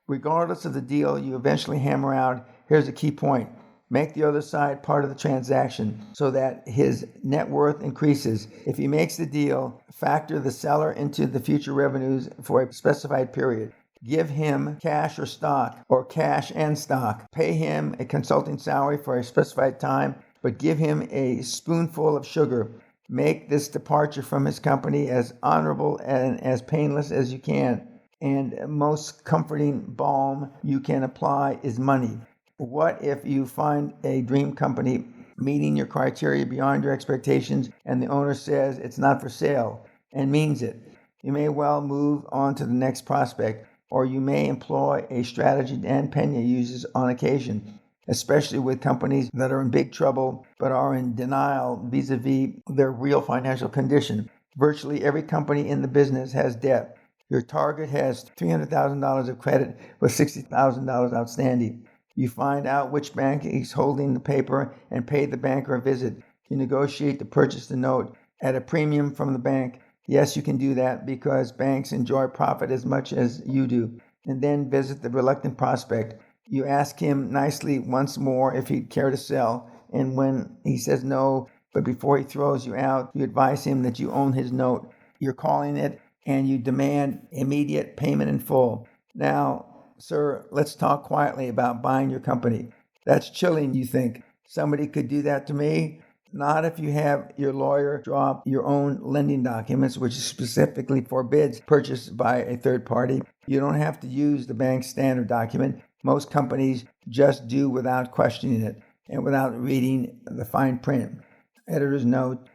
Regardless of the deal you eventually hammer out, here's a key point. Make the other side part of the transaction so that his net worth increases. If he makes the deal, factor the seller into the future revenues for a specified period. Give him cash or stock, or cash and stock. Pay him a consulting salary for a specified time, but give him a spoonful of sugar. Make this departure from his company as honorable and as painless as you can. And most comforting balm you can apply is money. What if you find a dream company meeting your criteria beyond your expectations and the owner says it's not for sale and means it? You may well move on to the next prospect, or you may employ a strategy Dan Pena uses on occasion, especially with companies that are in big trouble but are in denial vis-a-vis their real financial condition. Virtually every company in the business has debt. Your target has $300,000 of credit with $60,000 outstanding. You find out which bank is holding the paper and pay the banker a visit. You negotiate to purchase the note at a premium from the bank. Yes, you can do that because banks enjoy profit as much as you do. And then visit the reluctant prospect. You ask him nicely once more if he'd care to sell. And when he says no, but before he throws you out, you advise him that you own his note. You're calling it, and you demand immediate payment in full. Now, sir, let's talk quietly about buying your company. That's chilling, you think. Somebody could do that to me? Not if you have your lawyer draw up your own lending documents, which specifically forbids purchase by a third party. You don't have to use the bank's standard document. Most companies just do without questioning it and without reading the fine print. Editor's note,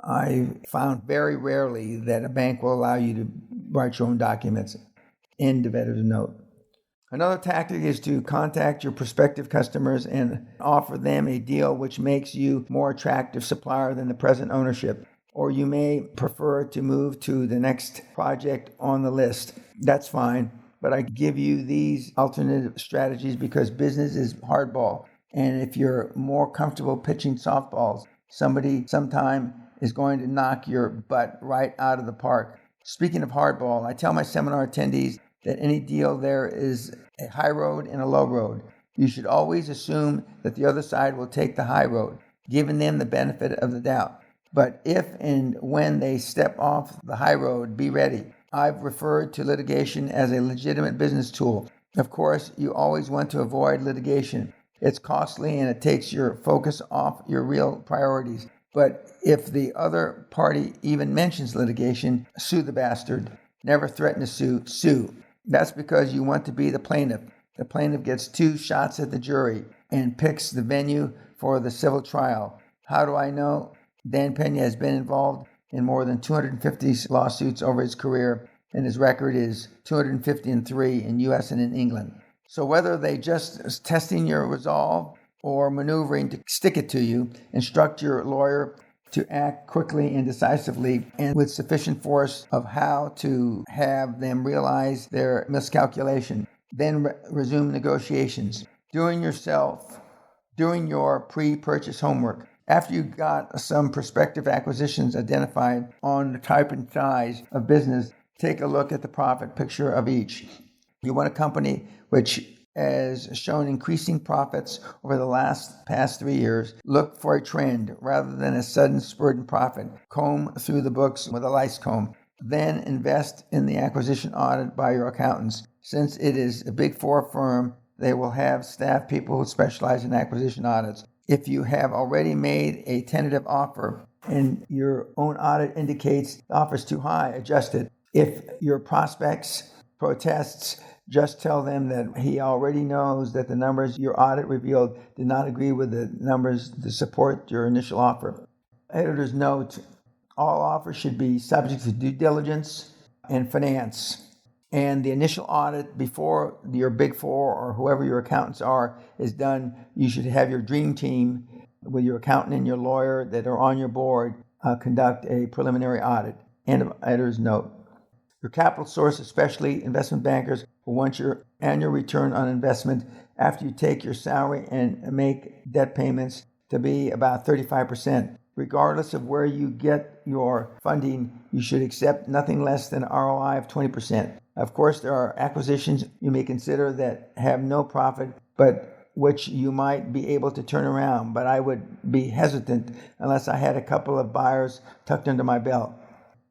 I found very rarely that a bank will allow you to write your own documents. End of editor's note. Another tactic is to contact your prospective customers and offer them a deal which makes you more attractive supplier than the present ownership. Or you may prefer to move to the next project on the list. That's fine, but I give you these alternative strategies because business is hardball. And if you're more comfortable pitching softballs, somebody sometime is going to knock your butt right out of the park. Speaking of hardball, I tell my seminar attendees that any deal there is a high road and a low road. You should always assume that the other side will take the high road, giving them the benefit of the doubt. But if and when they step off the high road, be ready. I've referred to litigation as a legitimate business tool. Of course, you always want to avoid litigation. It's costly and it takes your focus off your real priorities. But if the other party even mentions litigation, sue the bastard. Never threaten to sue, sue. That's because you want to be the plaintiff. The plaintiff gets 2 shots at the jury and picks the venue for the civil trial. How do I know? Dan Pena has been involved in more than 250 lawsuits over his career, and his record is 253 in U.S. and in England. So whether they just testing your resolve or maneuvering to stick it to you, instruct your lawyer to act quickly and decisively and with sufficient force of how to have them realize their miscalculation. Then resume negotiations. Doing your pre-purchase homework. After you got some prospective acquisitions identified on the type and size of business, take a look at the profit picture of each. You want a company which has shown increasing profits over the past 3 years. Look for a trend rather than a sudden spurt in profit. Comb through the books with a lice comb. Then invest in the acquisition audit by your accountants. Since it is a Big Four firm, they will have staff people who specialize in acquisition audits. If you have already made a tentative offer and your own audit indicates the offer is too high, adjust it. If your prospects protests, just tell them that he already knows that the numbers your audit revealed did not agree with the numbers to support your initial offer. Editor's note, all offers should be subject to due diligence and finance. And the initial audit before your Big Four or whoever your accountants are is done, you should have your dream team with your accountant and your lawyer that are on your board conduct a preliminary audit. End of editor's note. Your capital source, especially investment bankers, will want your annual return on investment after you take your salary and make debt payments to be about 35%. Regardless of where you get your funding, you should accept nothing less than an ROI of 20%. Of course, there are acquisitions you may consider that have no profit, but which you might be able to turn around. But I would be hesitant unless I had a couple of buyers tucked under my belt.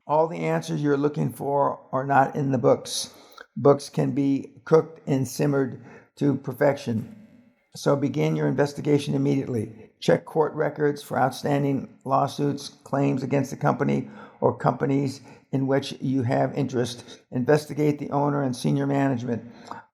All the answers you're looking for are not in the books. Books can be cooked and simmered to perfection. So begin your investigation immediately. Check court records for outstanding lawsuits, claims against the company or companies in which you have interest. Investigate the owner and senior management.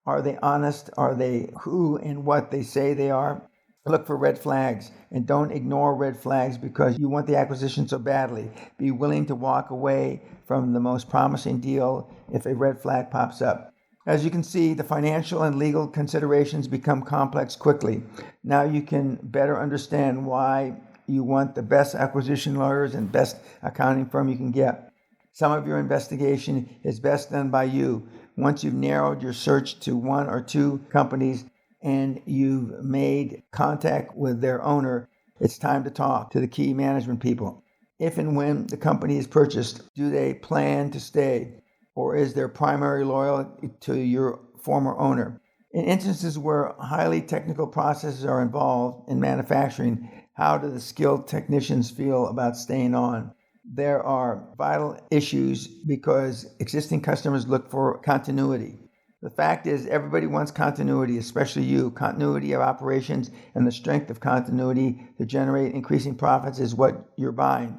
Are they honest? Are they who and what they say they are? Look for red flags, and don't ignore red flags because you want the acquisition so badly. Be willing to walk away from the most promising deal if a red flag pops up. As you can see, the financial and legal considerations become complex quickly. Now you can better understand why you want the best acquisition lawyers and best accounting firm you can get. Some of your investigation is best done by you. Once you've narrowed your search to one or two companies and you've made contact with their owner, it's time to talk to the key management people. If and when the company is purchased, do they plan to stay? Or is their primary loyalty to your former owner? In instances where highly technical processes are involved in manufacturing, how do the skilled technicians feel about staying on? There are vital issues because existing customers look for continuity. The fact is, everybody wants continuity, especially you. Continuity of operations and the strength of continuity to generate increasing profits is what you're buying.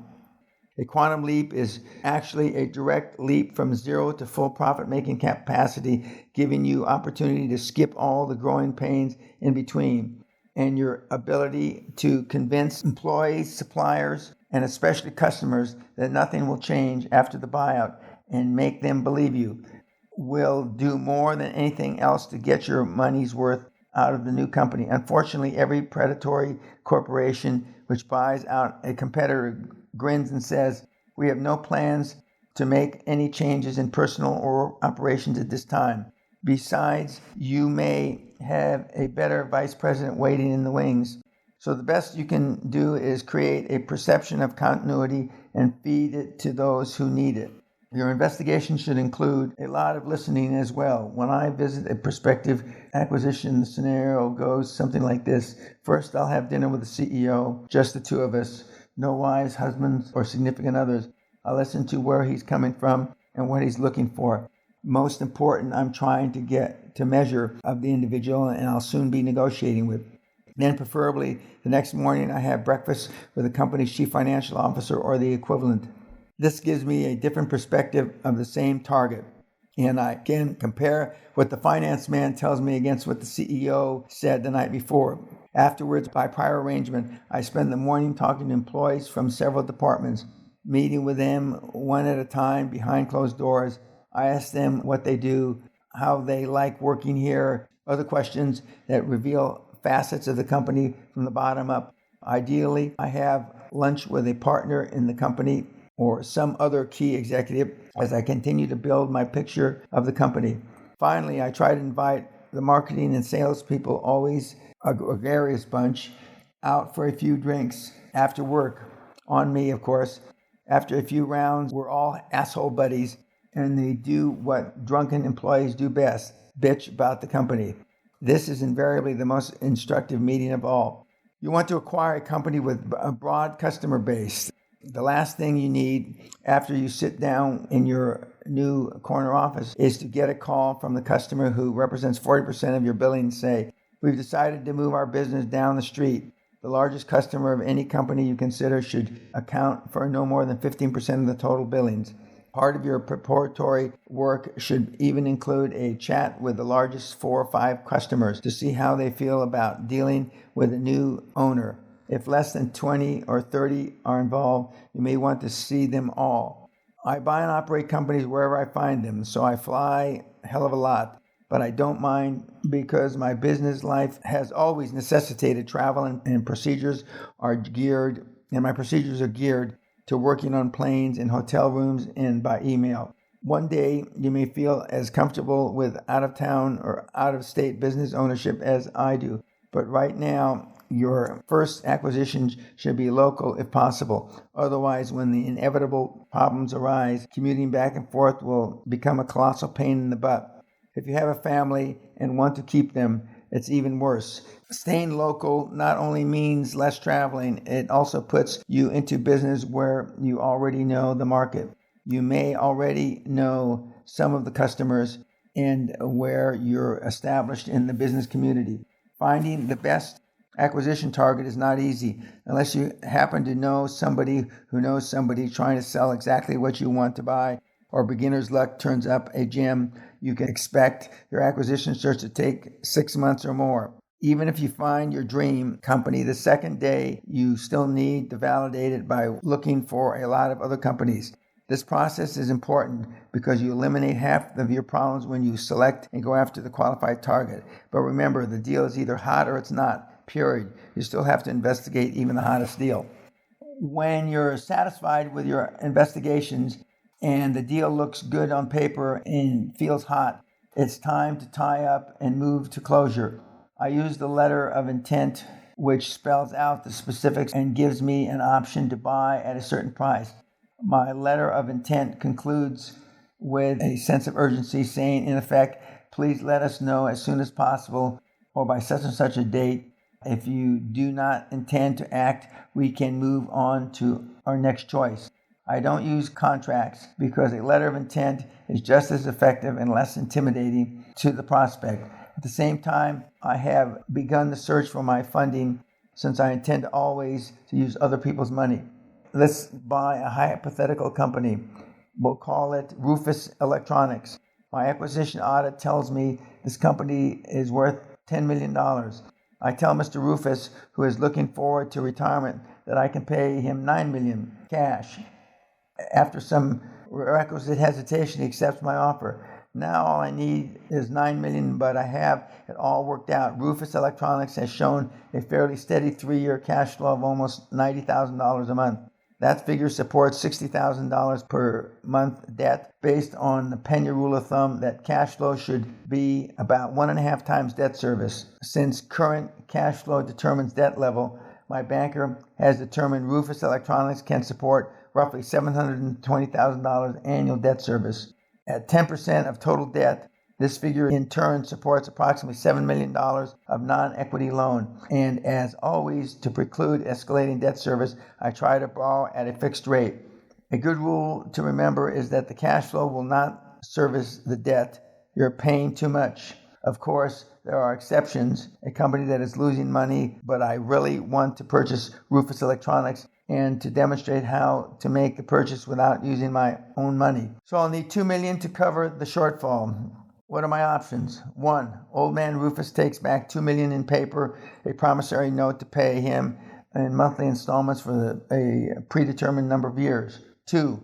A quantum leap is actually a direct leap from zero to full profit-making capacity, giving you opportunity to skip all the growing pains in between, and your ability to convince employees, suppliers, and especially customers that nothing will change after the buyout and make them believe you will do more than anything else to get your money's worth out of the new company. Unfortunately, every predatory corporation which buys out a competitor grins and says, "We have no plans to make any changes in personal or operations at this time. Besides, you may have a better vice president waiting in the wings." So the best you can do is create a perception of continuity and feed it to those who need it. Your investigation should include a lot of listening as well. When I visit a prospective acquisition, the scenario goes something like this. First, I'll have dinner with the CEO, just the two of us. No wives, husbands, or significant others. I'll listen to where he's coming from and what he's looking for. Most important, I'm trying to get to measure of the individual and I'll soon be negotiating with. Then preferably the next morning I have breakfast with the company's chief financial officer or the equivalent. This gives me a different perspective of the same target. And I can compare what the finance man tells me against what the CEO said the night before. Afterwards, by prior arrangement, I spend the morning talking to employees from several departments, meeting with them one at a time behind closed doors. I ask them what they do, how they like working here, other questions that reveal facets of the company from the bottom up. Ideally, I have lunch with a partner in the company or some other key executive as I continue to build my picture of the company. Finally, I try to invite the marketing and sales people, always a gregarious bunch, out for a few drinks after work. On me, of course. After a few rounds, we're all asshole buddies, and they do what drunken employees do best, bitch about the company. This is invariably the most instructive meeting of all. You want to acquire a company with a broad customer base. The last thing you need after you sit down in your new corner office is to get a call from the customer who represents 40% of your billings say, "We've decided to move our business down the street." The largest customer of any company you consider should account for no more than 15% of the total billings. Part of your preparatory work should even include a chat with the largest 4 or 5 customers to see how they feel about dealing with a new owner. If less than 20 or 30 are involved, you may want to see them all. I buy and operate companies wherever I find them, so I fly a hell of a lot. But I don't mind because my business life has always necessitated travel and procedures are geared, and my procedures are geared to working on planes, in hotel rooms, and by email. One day, you may feel as comfortable with out-of-town or out-of-state business ownership as I do. But right now, Your first acquisition should be local if possible. Otherwise, when the inevitable problems arise, commuting back and forth will become a colossal pain in the butt. If you have a family and want to keep them, it's even worse. Staying local not only means less traveling, it also puts you into business where you already know the market. You may already know some of the customers and where you're established in the business community. Finding the best acquisition target is not easy unless you happen to know somebody who knows somebody trying to sell exactly what you want to buy, or beginner's luck turns up a gem. You can expect your acquisition search to take 6 months or more. Even if you find your dream company the second day, you still need to validate it by looking for a lot of other companies. This process is important because you eliminate half of your problems when you select and go after the qualified target. But remember, the deal is either hot or it's not, period. You still have to investigate even the hottest deal. When you're satisfied with your investigations and the deal looks good on paper and feels hot, it's time to tie up and move to closure. I use the letter of intent, which spells out the specifics and gives me an option to buy at a certain price. My letter of intent concludes with a sense of urgency saying, in effect, please let us know as soon as possible or by such and such a date. If you do not intend to act, we can move on to our next choice. I don't use contracts because a letter of intent is just as effective and less intimidating to the prospect. At the same time, I have begun the search for my funding since I intend always to use other people's money. Let's buy a hypothetical company. We'll call it Rufus Electronics. My acquisition audit tells me this company is worth $10 million. I tell Mr. Rufus, who is looking forward to retirement, that I can pay him $9 million cash. After some requisite hesitation, he accepts my offer. Now all I need is $9 million, but I have it all worked out. Rufus Electronics has shown a fairly steady 3-year cash flow of almost $90,000 a month. That figure supports $60,000 per month debt. Based on the Pena rule of thumb, that cash flow should be about 1.5 times debt service. Since current cash flow determines debt level, my banker has determined Rufus Electronics can support roughly $720,000 annual debt service. At 10% of total debt, this figure in turn supports approximately $7 million of non-equity loan. And as always, to preclude escalating debt service, I try to borrow at a fixed rate. A good rule to remember is that the cash flow will not service the debt. You're paying too much. Of course, there are exceptions. A company that is losing money, but I really want to purchase Rufus Electronics and to demonstrate how to make the purchase without using my own money. So I'll need $2 million to cover the shortfall. What are my options? 1. Old man Rufus takes back $2 million in paper, a promissory note to pay him in monthly installments for a predetermined number of years. 2.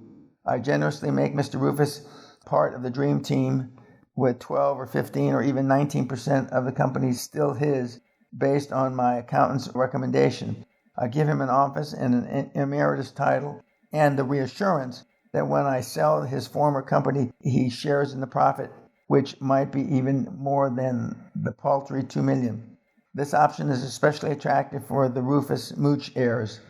I generously make Mr. Rufus part of the dream team with 12 or 15 or even 19% of the company still his based on my accountant's recommendation. I give him an office and an emeritus title and the reassurance that when I sell his former company, he shares in the profit, which might be even more than the paltry $2 million. This option is especially attractive for the Rufus Mooch heirs.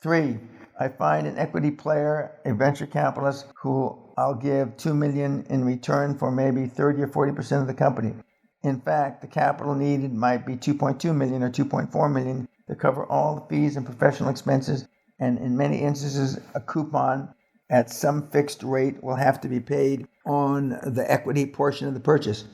3. I find an equity player, a venture capitalist, who I'll give $2 million in return for maybe 30 or 40% of the company. In fact, the capital needed might be $2.2 million or $2.4 million to cover all the fees and professional expenses, and in many instances, a coupon at some fixed rate will have to be paid on the equity portion of the purchase.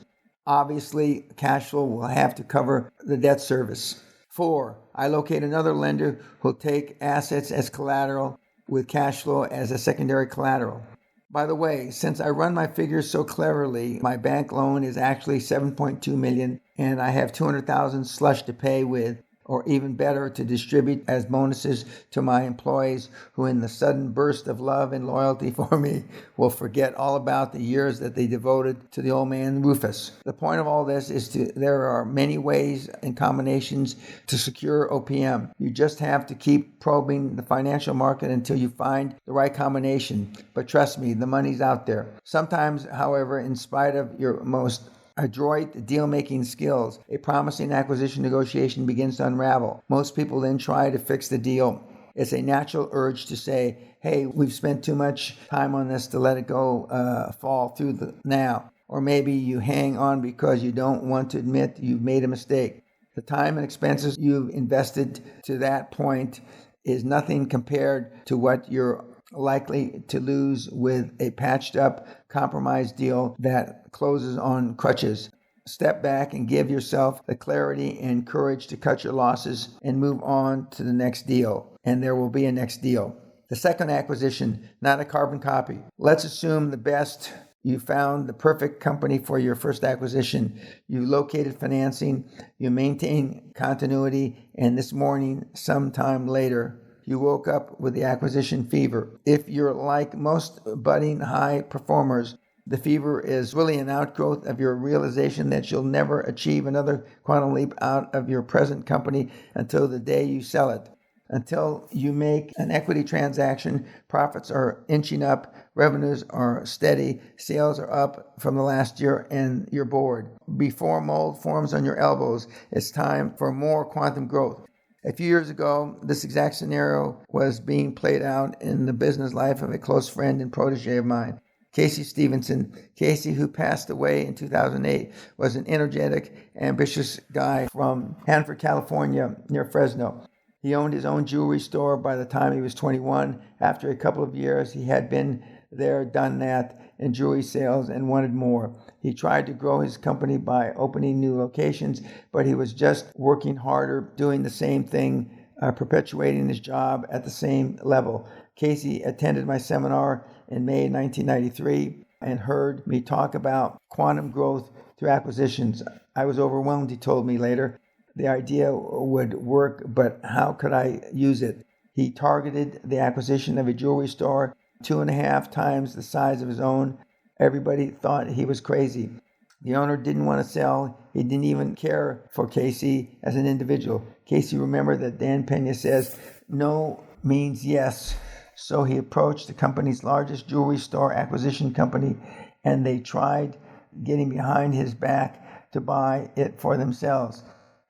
Obviously, cash flow will have to cover the debt service. 4. I locate another lender who'll take assets as collateral with cash flow as a secondary collateral. By the way, since I run my figures so cleverly, my bank loan is actually $7.2 million, and I have $200,000 slush to pay with, or even better, to distribute as bonuses to my employees who, in the sudden burst of love and loyalty for me, will forget all about the years that they devoted to the old man Rufus. The point of all this is there are many ways and combinations to secure OPM. You just have to keep probing the financial market until you find the right combination. But trust me, the money's out there. Sometimes, however, in spite of your most adroit deal-making skills, a promising acquisition negotiation begins to unravel. Most people then try to fix the deal. It's a natural urge to say, hey, we've spent too much time on this to let it go fall through now. Or maybe you hang on because you don't want to admit you've made a mistake. The time and expenses you've invested to that point is nothing compared to what you're likely to lose with a patched up, compromised deal that closes on crutches. Step back and give yourself the clarity and courage to cut your losses and move on to the next deal. And there will be a next deal. The second acquisition, not a carbon copy. Let's assume the best. You found the perfect company for your first acquisition. You located financing. You maintain continuity. And this morning, sometime later, you woke up with the acquisition fever. If you're like most budding high performers, the fever is really an outgrowth of your realization that you'll never achieve another quantum leap out of your present company until the day you sell it. Until you make an equity transaction, profits are inching up, revenues are steady, sales are up from the last year, and you're bored. Before mold forms on your elbows, it's time for more quantum growth. A few years ago, this exact scenario was being played out in the business life of a close friend and protege of mine, Casey Stevenson. Casey, who passed away in 2008, was an energetic, ambitious guy from Hanford, California, near Fresno. He owned his own jewelry store by the time he was 21. After a couple of years, he had been there, done that, in jewelry sales and wanted more. He tried to grow his company by opening new locations, but he was just working harder, doing the same thing, perpetuating his job at the same level. Casey attended my seminar in May 1993 and heard me talk about quantum growth through acquisitions. I was overwhelmed, he told me later. The idea would work, but how could I use it? He targeted the acquisition of a jewelry store 2.5 times the size of his own. Everybody thought he was crazy. The owner didn't want to sell. He didn't even care for Casey as an individual. Casey remembered that Dan Pena says, no means yes. So he approached the company's largest jewelry store acquisition company, and they tried getting behind his back to buy it for themselves.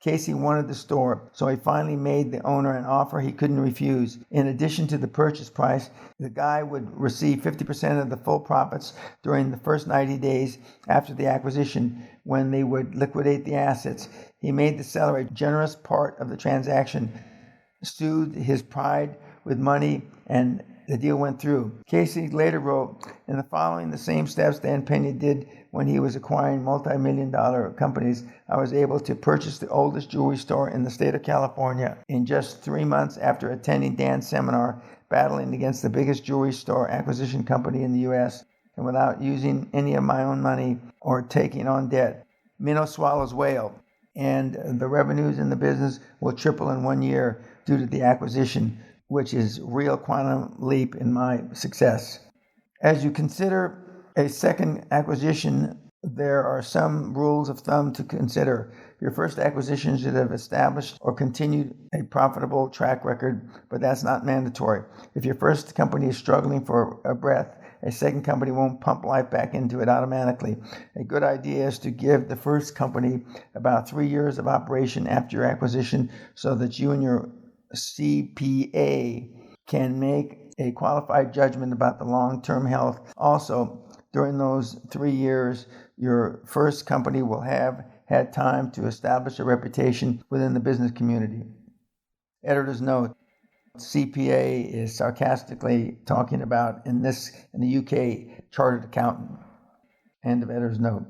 Casey wanted the store, so he finally made the owner an offer he couldn't refuse. In addition to the purchase price, the guy would receive 50% of the full profits during the first 90 days after the acquisition, when they would liquidate the assets. He made the seller a generous part of the transaction, soothed his pride with money, and the deal went through. Casey later wrote, in the following the same steps Dan Pena did when he was acquiring multi-million-dollar companies, I was able to purchase the oldest jewelry store in the state of California in just 3 months after attending Dan's seminar, battling against the biggest jewelry store acquisition company in the U.S., and without using any of my own money or taking on debt. Minnow swallows whale, and the revenues in the business will triple in 1 year due to the acquisition, which is real quantum leap in my success. As you consider a second acquisition, there are some rules of thumb to consider. Your first acquisition should have established or continued a profitable track record, but that's not mandatory. If your first company is struggling for a breath, a second company won't pump life back into it automatically. A good idea is to give the first company about 3 years of operation after your acquisition so that you and your CPA can make a qualified judgment about the long-term health. Also, during those 3 years, your first company will have had time to establish a reputation within the business community. Editor's note: CPA is sarcastically talking about in the UK chartered accountant. End of editor's note.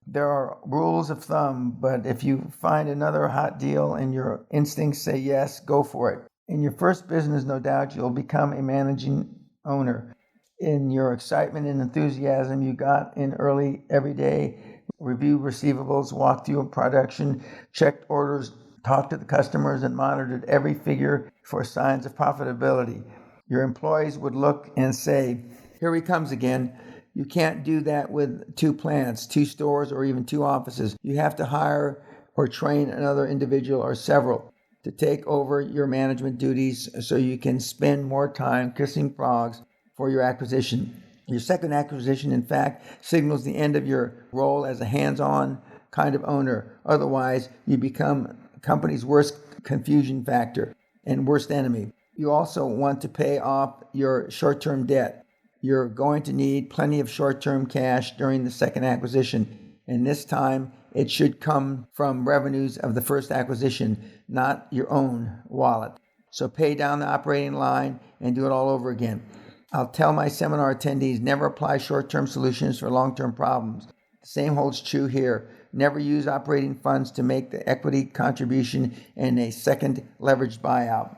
There are rules of thumb, but if you find another hot deal and your instincts say yes, go for it. In your first business, no doubt, you'll become a managing owner. In your excitement and enthusiasm, you got in early every day, reviewed receivables, walked through production, checked orders, talked to the customers, and monitored every figure for signs of profitability. Your employees would look and say, here he comes again. You can't do that with 2 plants, 2 stores, or even 2 offices. You have to hire or train another individual or several to take over your management duties so you can spend more time kissing frogs for your acquisition. Your second acquisition, in fact, signals the end of your role as a hands-on kind of owner. Otherwise, you become a company's worst confusion factor and worst enemy. You also want to pay off your short-term debt. You're going to need plenty of short-term cash during the second acquisition, and this time it should come from revenues of the first acquisition, not your own wallet. So pay down the operating line and do it all over again. I'll tell my seminar attendees, never apply short-term solutions for long-term problems. The same holds true here. Never use operating funds to make the equity contribution in a second leveraged buyout.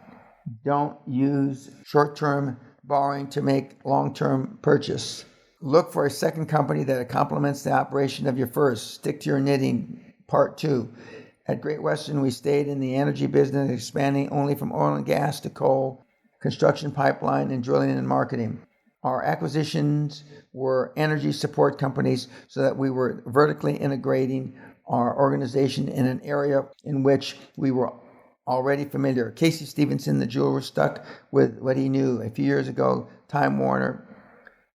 Don't use short-term borrowing to make long-term purchase. Look for a second company that complements the operation of your first. Stick to your knitting. Part 2. At Great Western, we stayed in the energy business, expanding only from oil and gas to coal, construction pipeline, and drilling and marketing. Our acquisitions were energy support companies so that we were vertically integrating our organization in an area in which we were already familiar. Casey Stevenson, the jeweler, stuck with what he knew. A few years ago, Time Warner,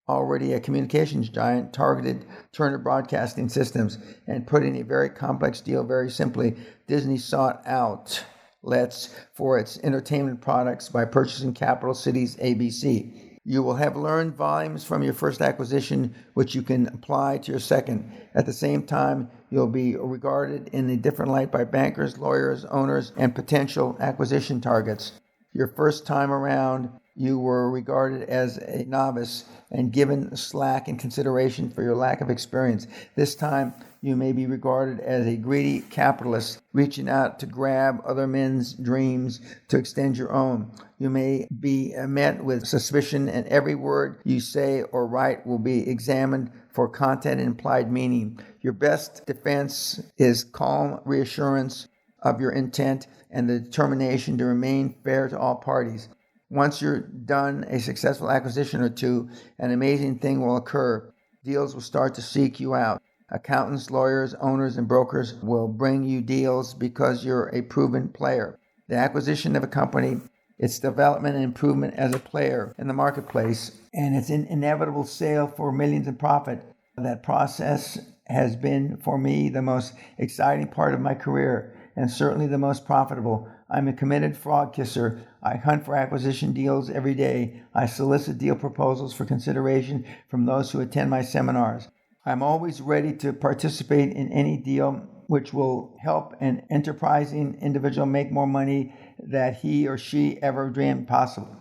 already a communications giant, targeted Turner Broadcasting Systems, and put in a very complex deal very simply. Disney sought out outlets for its entertainment products by purchasing Capital Cities ABC. You will have learned volumes from your first acquisition, which you can apply to your second. At the same time, you'll be regarded in a different light by bankers, lawyers, owners, and potential acquisition targets. Your first time around, you were regarded as a novice and given slack and consideration for your lack of experience. This time, you may be regarded as a greedy capitalist reaching out to grab other men's dreams to extend your own. You may be met with suspicion, and every word you say or write will be examined for content and implied meaning. Your best defense is calm reassurance of your intent and the determination to remain fair to all parties. Once you're done a successful acquisition or two, an amazing thing will occur. Deals will start to seek you out. Accountants, lawyers, owners, and brokers will bring you deals because you're a proven player. The acquisition of a company, its development and improvement as a player in the marketplace, and its inevitable sale for millions in profit. That process has been, for me, the most exciting part of my career, and certainly the most profitable. I'm a committed frog kisser. I hunt for acquisition deals every day. I solicit deal proposals for consideration from those who attend my seminars. I'm always ready to participate in any deal which will help an enterprising individual make more money than he or she ever dreamed possible,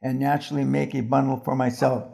and naturally make a bundle for myself.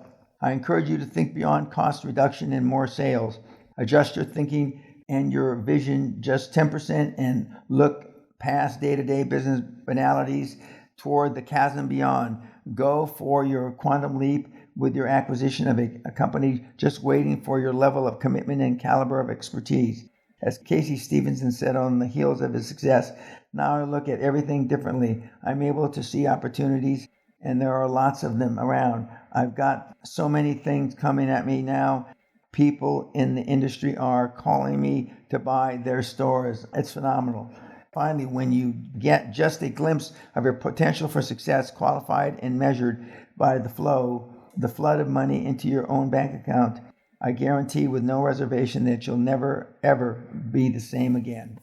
I encourage you to think beyond cost reduction and more sales. Adjust your thinking and your vision just 10% and look past day-to-day business banalities toward the chasm beyond. Go for your quantum leap with your acquisition of a company just waiting for your level of commitment and caliber of expertise. As Casey Stevenson said on the heels of his success, now I look at everything differently. I'm able to see opportunities, and there are lots of them around. I've got so many things coming at me now. People in the industry are calling me to buy their stores. It's phenomenal. Finally, when you get just a glimpse of your potential for success, qualified and measured by the flood of money into your own bank account, I guarantee with no reservation that you'll never, ever be the same again.